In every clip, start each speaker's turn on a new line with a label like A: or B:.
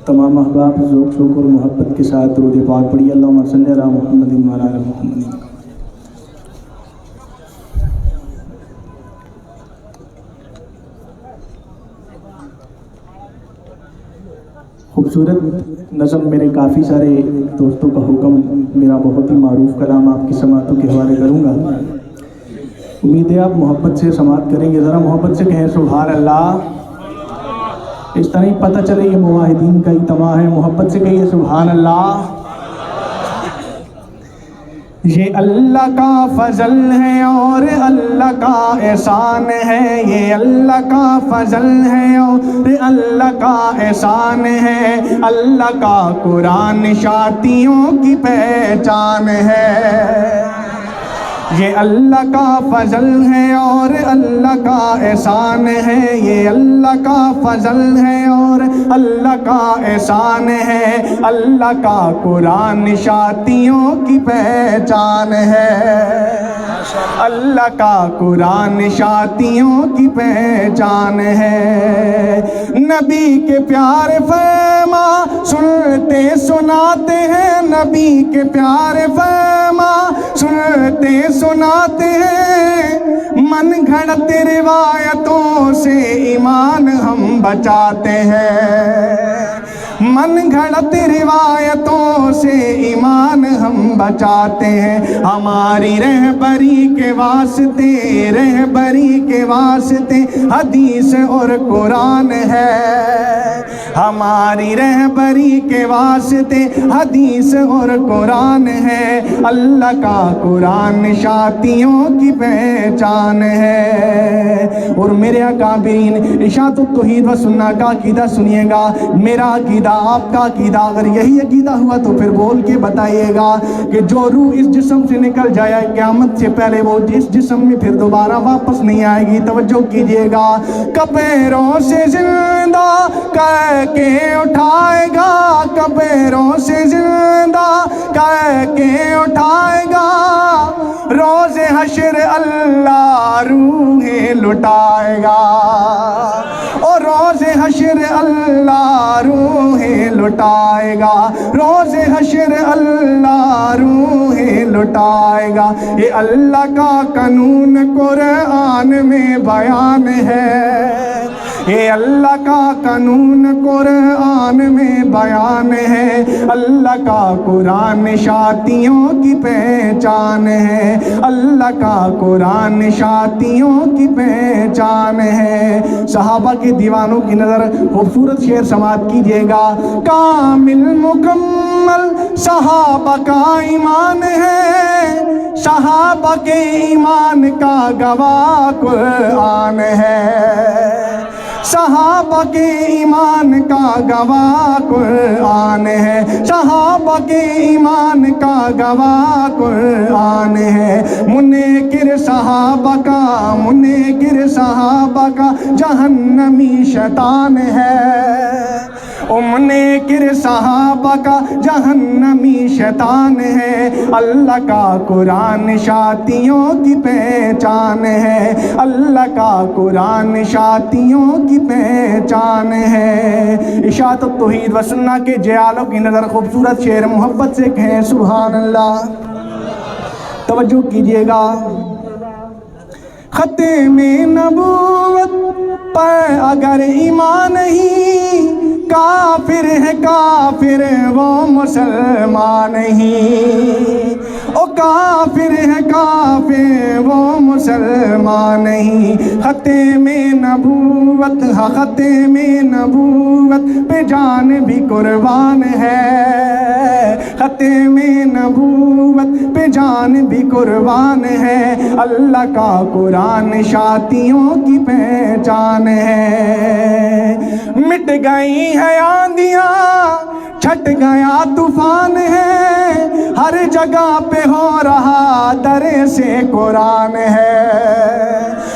A: तमाम अहबाब ज़ौक़ शौक़ और मोहब्बत के साथ दुरूद पाक पढ़िए। अल्लाहुम्मा सल्ली अला मुहम्मदिन व अला आलि मुहम्मदिन। खूबसूरत नज़म मेरे काफ़ी सारे दोस्तों का हुक्म, मेरा बहुत ही मारूफ कलाम आपकी समातों के हवाले करूँगा। उम्मीद है आप मोहब्बत से समात करेंगे। ज़रा मोहब्बत से कहें सुभान अल्लाह। इस तरह ही पता चले ये मुवाहिदीन का इज्तिमा है। मोहब्बत से कहिए सुभान अल्लाह। ये अल्लाह का फजल है और अल्लाह का एहसान है। ये अल्लाह का फजल है और अल्लाह का एहसान है। अल्लाह का कुरान शातियों की पहचान है। ये अल्लाह का फजल है और अल्लाह का एहसान है। ये अल्लाह का फजल है और अल्लाह का एहसान है। अल्लाह का कुरान शातियों की पहचान है। अल्लाह का कुरान शातियों की पहचान है। नबी के प्यारे फरमा सुनते सुनाते हैं। नबी के प्यारे फरमा सुनते सुनाते हैं। मन घड़त रिवायतों से ईमान हम बचाते हैं। मन घड़त रिवायतों से ईमान हम बचाते हैं। हमारी रहबरी के वास्ते, रहबरी के वास्ते हदीस और कुरान है। हमारी रहबरी के वास्ते हदीस और कुरान है। अल्लाह का कुरान शातियों की पहचान है। और मेरे अकाबिरीन इशाअत तौहीद व सुन्नत का अकीदा सुनिएगा। मेरा अकीदा, आपका अकीदा अगर यही अकीदा हुआ तो फिर बोल के बताइएगा कि जो रूह इस जिस्म से निकल जाए क़यामत से पहले वो इस जिस्म में फिर दोबारा वापस नहीं आएगी। तवज्जो कीजिएगा। कब्रों से जिंदा करके उठाएगा, कब्रों से जिंदा करके उठाएगा। रोज़े हश्र अल्लाह रूहें लुटाएगा। और रोज़े हश्र अल्लाह रूहें लुटाएगा। रोज़े हश्र अल्लाह रूहें लुटाएगा। ये अल्लाह का कानून कुरान में बयान है। ये अल्लाह का कानून कुरान में बयान है। अल्लाह का कुरान शातियों की पहचान है। अल्लाह का कुरान शातियों की पहचान है। सहाबा के दीवानों की नज़र खूबसूरत शेर समात कीजिएगा। कामिल मुकम्मल सहाबा का ईमान है। सहाबा के ईमान का गवाह कुरान है। सहाबा के ईमान का गवाह कुरान है। सहाबा के ईमान का गवाह कुरान है। मुनकिर सहाबा का, मुनकिर सहाबा का जहन्नमी शैतान है। मुनकिर सहाबा का जहन्नमी शैतान है। अल्लाह का कुरान शातियों की पहचान है। अल्लाह का कुरान शातियों की पहचान है। इशाअत तौहीद व सुन्नत के जयालों की नज़र खूबसूरत शेर मोहब्बत से कहें सुभान अल्लाह। तवज्जो कीजिएगा। ख़त्मे नबूवत पर अगर ईमान नहीं, काफिर है काफिर वो मुसलमान नहीं। ओ काफिर है काफिर वो मुसलमान नहीं। ख़त्मे नबूवत, ख़त्मे नबूवत पे जान भी कुर्बान है। ख़त्मे नबूवत पे जान भी कुर्बान है। अल्लाह का कुरान शातियों की पहचान है। मिट गई है आंधियाँ, छट गया तूफान है। हर जगह पे हो रहा दर से कुरान है।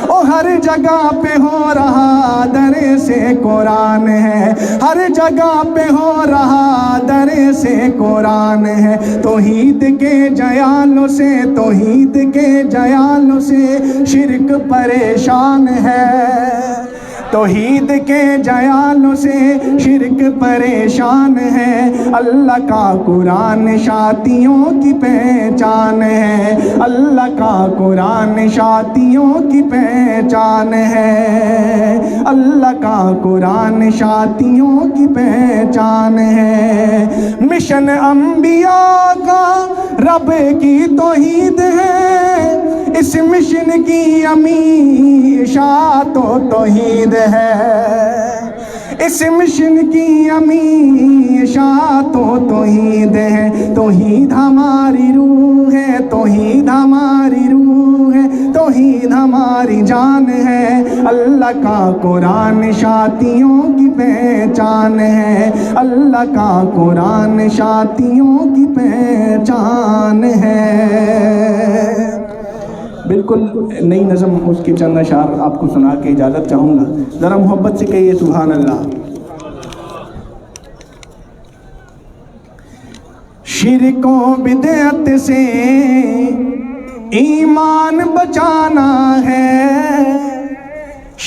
A: ओ हर जगह पे हो रहा दर से कुरान है। हर जगह पे हो रहा दर से कुरान है। तौहीद के जयालों से, तौहीद के जयालों से शिर्क परेशान है। توحید کے جیالوں سے شرک پریشان ہے، اللہ کا قرآن شاتیوں کی پہچان ہے، اللہ کا قرآن شاتیوں کی پہچان ہے، اللہ کا قرآن شاتیوں کی پہچان ہے۔ مشن انبیاء کا رب کی توحید ہے، اس مشن کی امین اشاعت و توحید ہے، اس مشن کی امین اشاعت و توحید ہے۔ توحید ہماری روح ہے، توحید ہماری روح ہے، توحید ہماری جان ہے، اللہ کا قرآن شاتیوں کی پہچان ہے، اللہ کا قرآن شاتیوں کی پہچان ہے۔ بالکل نئی نظم اس کی چند اشعار آپ کو سنا کے اجازت چاہوں گا، ذرا محبت سے کہیے سبحان اللہ۔ شرک و بدعت سے ایمان بچانا ہے،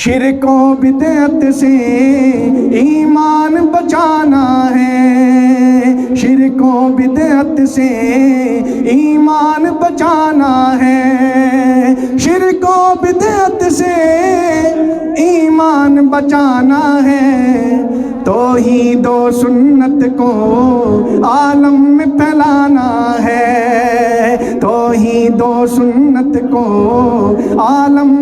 A: شرک و بدعت سے ایمان بچانا ہے، شرک و بدعت سے ایمان بچانا ہے، شرک و بدعت سے ایمان بچانا ہے، توحید و سنت کو عالم میں پھیلانا ہے، توحید و سنت کو عالم